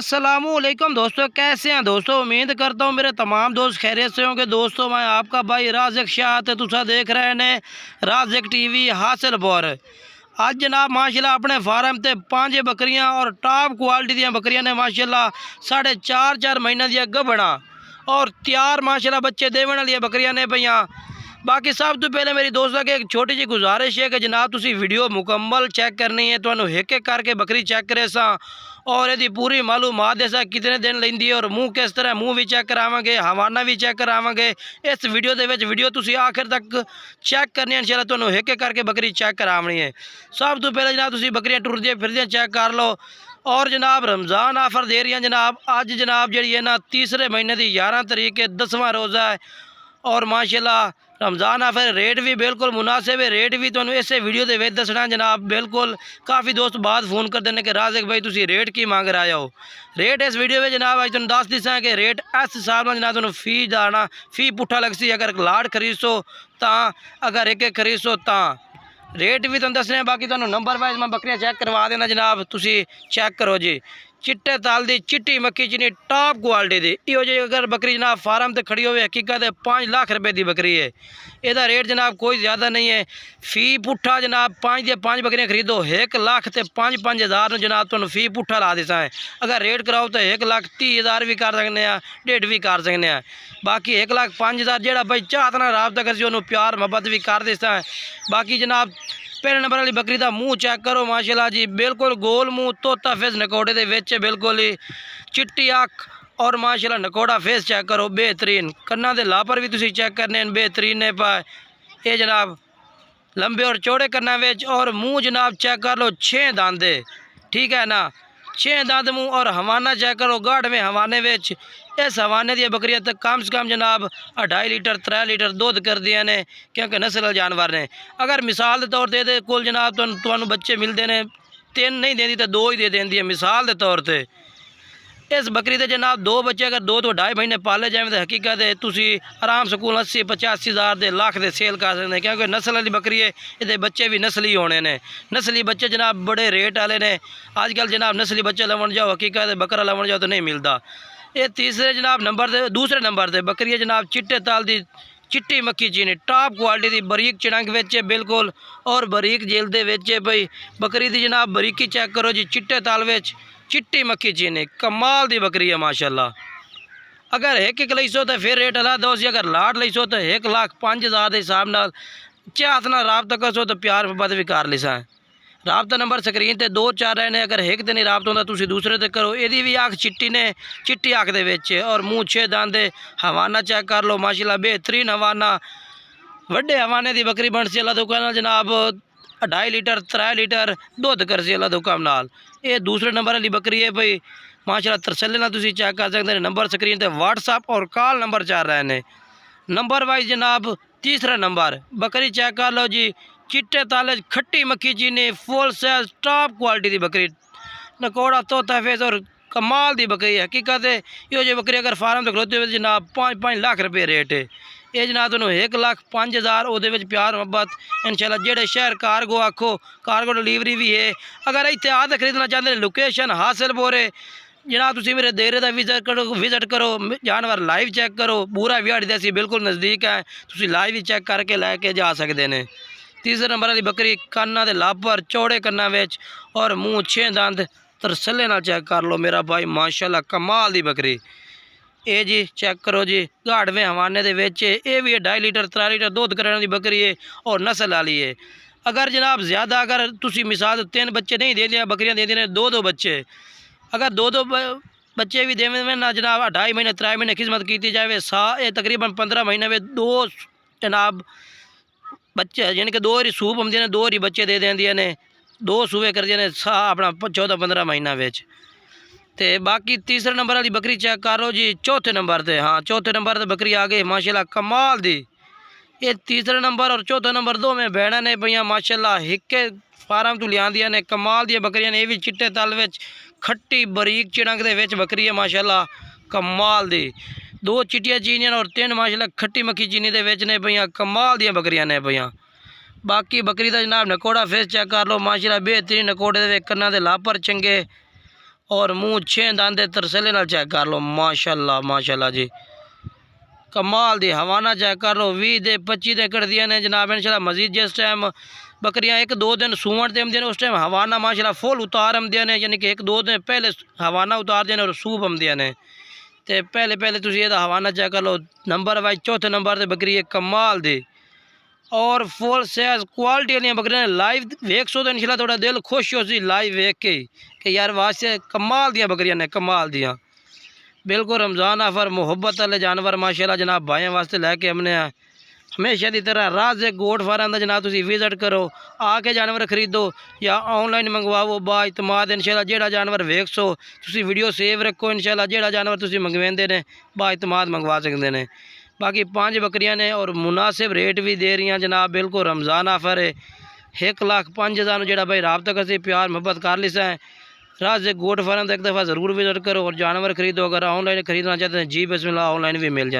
अस्सलामुअलैकुम दोस्तों, कैसे हैं दोस्तों। उम्मीद करता हूँ मेरे तमाम दोस्त खैरियत से होंगे। दोस्तों मैं आपका भाई राज़िक शाह ते तुसा देख रहे ने राज़िक टीवी हासिलपुर। आज जनाब माशाल्लाह अपने फार्म ते 5 बकरियां और टॉप क्वालिटी दी बकरियां ने माशाल्लाह 4.5 महीने दी गबड़ा और तैयार माशाल्लाह बच्चे देने वाली बकरियां ने पईयां। बाकी सब तो पहले मेरी दोस्तों की एक छोटी जी गुजारिश है कि जनाब तुसी वीडियो मुकम्मल चेक करनी है। तो एक एक करके बकरी चेक करे सा और यदि पूरी मालूमात देसा कितने दिन लेंदी है और मुँह किस तरह मुँह भी चेक करावांगे, हवाना भी चेक करावांगे। इस वीडियो दे विच वीडियो तुसी आखिर तक चेक करनी है इंशाल्लाह। तुहानू एक एक करके बकरी चेक करावनी है। सब तो पहले जनाब तुसी बकरियां टुरदियां फिरदियां चेक कर लो। और जनाब रमज़ान आफर दे रही हैं जनाब। अज जनाब जी है ना तीसरे महीने की 11 तारीख है, 10वां रोज़ा है और माशाल्लाह रमज़ान आफर रेट भी बिल्कुल मुनासिब है। रेट भी तुहानू इस वीडियो के विच दसना जनाब। बिल्कुल काफ़ी दोस्त बाद फोन करते हैं कि राज़िक भाई तुसी रेट की मांग रहे हो। रेट इस वीडियो में जनाब अज तुहानू दस दिसा कि रेट इस हिसाब से जनाब तुहानू फी दाना फी पुट्ठा लगसी। अगर लाट खरीदो तो अगर एक एक खरीदो तो रेट भी तुहानू दसने। बाकी तुहानू नंबर वाइज मैं बकरियां चेक करवा देना जनाब। तुसी चेक करो जी। चिट्टे ताल दी चिट्टी मक्की चीनी टॉप क्वालिटी दी इहो जी अगर बकरी जनाब फार्म ते खड़ी होवे हकीकत 5 लाख रुपए की बकरी है। ਇਹਦਾ रेट जनाब कोई ज़्यादा नहीं है। फी पुट्ठा जनाब 5 दी 5 बकरियां खरीदो 1 लाख ते 5-5 हज़ार जनाब तुहानू फी पुट्ठा ला देसा है। अगर रेट कराओ तो 1,30,000 भी कर सकते हैं, 1.5 भी कर सकते हैं। बाकी 1,05,000 जेड़ा भाई चाहत ना राबता कर उन्होंने प्यार मोहब्बत भी कर देता है। बाकी जनाब पहले नंबर वाली बकरी का मुँह चेक करो माशाल्लाह जी। बिल्कुल गोल मुँह तोता फेस नकोड़े के विच बिल्कुल ही चिट्टी अख और माशाल्लाह नकोड़ा फेस चेक करो बेहतरीन। कन्ना दे लापर भी तुसी चेक करने बेहतरीन ने पाए ये जनाब लंबे और चौड़े कन्ना विच। और मुँह जनाब चेक कर लो 6 दांदे, ठीक है ना, 6 दांद मुँह। और हवाना चेक करो गाढ़ में हवाने विच। इस हवाने दी बकरियां तक कम से कम जनाब 2.5 लीटर 3 लीटर दूध कर दिया ने क्योंकि नस्ल जानवर ने। अगर मिसाल के तौर पर कुल जनाब तुहानू बच्चे मिलते हैं 3 नहीं देंदी तो 2 ही दे देंदी है मिसाल के तौर पर। इस बकरी के जनाब 2 बच्चे अगर 2 तो 2.5 महीने पाले जाए तो हकीकत है तुसी आराम से 80-85 हज़ार के लाख के सेल कर सकते हैं। क्योंकि नस्ल वाली बकरी है ये बच्चे भी नस्ली होने ने। नस्ली बच्चे जनाब बड़े रेट वाले ने। अजकल जनाब नस्ली बच्चे लवन जाओ हकीकत है बकरा लवन जाओ तो नहीं मिलता। ये तीसरे जनाब नंबर से दूसरे नंबर से बकरी है जनाब चिट्टे ताल दी चिट्टी मक्की चीनी टॉप क्वालिटी की बरीक चिड़ंग विच बिल्कुल और बरीक जेल दे विच भाई बकरी की जनाब बरीकी चेक करो जी। चिट्टे ताल विच चिट्टी मक्की चीनी कमाल दी बकरी है माशाल्लाह। अगर एक लईसो तो फिर रेट अलग दो सी। अगर लाट लईसो तो 1,05,000 के हिसाब नाल चाहत ना राबता करसो तो प्यार मोहब्बत भी कर लिसा है। राबता नंबर स्क्रीन ते 2-4 रहे ने। अगर एक तो नहीं राबता होंदा तुसी दूसरे ते करो। यदि भी अख चिट्टी ने चिट्टी अख दे विच और मुँह 6 दांदे। हवाना चेक कर लो माशाल्लाह बेहतरीन हवाना वड्डे हवाने दी बकरी बन सी अल्लाह तो कहना जनाब 2.5 लीटर 3 लीटर दूध कर सी अल्लाह तो हुक्म नाल। ये दूसरे नंबर वाली बकरी है भाई माशाल्लाह तरसले ना तुसी चेक कर सकते हैं। नंबर स्क्रीन ते व्हाट्सअप और कॉल नंबर 4 रहे ने। नंबर वाइज जनाब तीसरा नंबर बकरी चेक कर लो जी। चिट्टे ताले खट्टी मक्खी चीनी फुल साइज टॉप क्वालिटी की बकरी नकोड़ा तोता फेस और कमाल दी बकरी है। हकीकत है यो जी बकरी अगर फार्म तो खलोती हुई जनाब 5-5 लाख रुपये रेट है। ये जनाब तुहानू 1,05,000 वो प्यार मोहब्बत इंशाल्लाह जेड़े शहर कारगो आखो कारगो डिलीवरी भी है। अगर इतने आदत खरीदना चाहते हैं लोकेशन हासिलपुर है जनाब तुसी मेरे डेरे का विजिट करो जानवर लाइव चेक करो। पूरा विहाड़ी दे बिल्कुल नज़दीक है तुसी लाइव ही चेक करके लैके जा सकते हैं। तीसरे नंबर वाली बकरी कन्ना दे लापर चौड़े कन्ना विच और मुँह 6 दंद तरसले नाल चेक कर लो मेरा भाई माशाल्लाह कमाल दी बकरी। ये जी चेक करो जी गाढ़वे हवाने दे विच ये भी 2.5 लीटर 3 लीटर दूध करने की बकरी है और नस्ल वाली है। अगर जनाब ज़्यादा अगर तुसी मिसाल 3 बच्चे नहीं दे दिया बकरियां दे देने 2-2 बच्चे। अगर 2-2 बच्चे भी देवे ना जनाब 2.5 महीने 3 महीने खिदमत की जाए ये तकरीबन 15 महीने में 2 जनाब बच्चे यानी कि 2 ही सूप आते हैं 2 ही बच्चे दे देंदियां ने 2 सूबे कर दिया सा अपना 14-15 महीना विच। ते बाकी तीसरे नंबर वाली बकरी चेक करो जी। चौथे नंबर ते हाँ चौथे नंबर ते बकरी आ गई माशाल्लाह कमाल दी। ये तीसरे नंबर और चौथे नंबर 2 में बहना ने भैया माशाल्लाह हिक्के फार्म तो लिया ने कमाल दी बकरियां ने। ये भी चिट्टे तल विच खट्टी बरीक चिड़ंग दे विच बकरी है माशाल्लाह कमाल दी। 2 चिट्टियां चीनियां और 3 माशाल्लाह खट्टी मक्खी चीनी दे विच ने भैया कमाल दी बकरियां ने भैया। बाकी बकरी का जनाब नकोड़ा फेस चेक कर लो माशाल्लाह बेहतरीन नकोड़े दे कन्ना दे लापर चंगे और मुँह 6 दांदे तरसेले नाल चेक कर लो, माशाल्लाह माशाल्लाह जी, कमाल दी। हवाना चेक कर लो, 20 दे 25 दे कटदियां ने जनाब इंशाल्लाह। मजीद जिस टाइम बकरियां 1-2 दिन सूवण ते आमदियां ने उस टाइम हवाना माशाल्लाह फुल उतार आमदियां ने, यानी कि 1-2 दिन पहले हवाना उतार देने और सूप आमदियां ने। ते पहले तुसीं इहदा हवाना चेक कर लो, नंबर वाइज चौथे नंबर ते बकरी है कमाल दी और फुल साइज क्वालिटी वाली बकरियां लाइव वेख सो तो इंशाल्लाह थोड़ा दिल खुश हो सी लाइव वेख के कि यार वास्ते कमाल दियां बकरियां ने, कमाल दियां बिल्कुल रमज़ान आफर मुहब्बत वाले जानवर माशाल्लाह जनाब भाइयों वास्ते लैके हमने हमेशा की तरह राज़िक गोट फार्म का जनाब तुसीं विजिट करो, आके जानवर खरीदो या ऑनलाइन मंगवाओ बा इतमाद इंशाल्लाह। जेड़ा जानवर वेख सो तुसीं वीडियो सेव रखो इंशाल्लाह, जेड़ा जानवर तुसीं मंगवाते ने बा इतमाद मंगवा सकते हैं। बाकी 5 बकरियां ने और मुनासिब रेट भी दे रही हैं जनाब, बिल्कुल रमज़ान आफर है। 1,05,000 जो भाई रबता कर प्यार मुहब्बत कर लिसा है। राज़िक गोट फार्म एक दफ़ा ज़रूर विजिट करो और जानवर खरीदो। अगर ऑनलाइन खरीदना चाहते हैं जी बिस्मिल्लाह ऑनलाइन भी मिल जाए।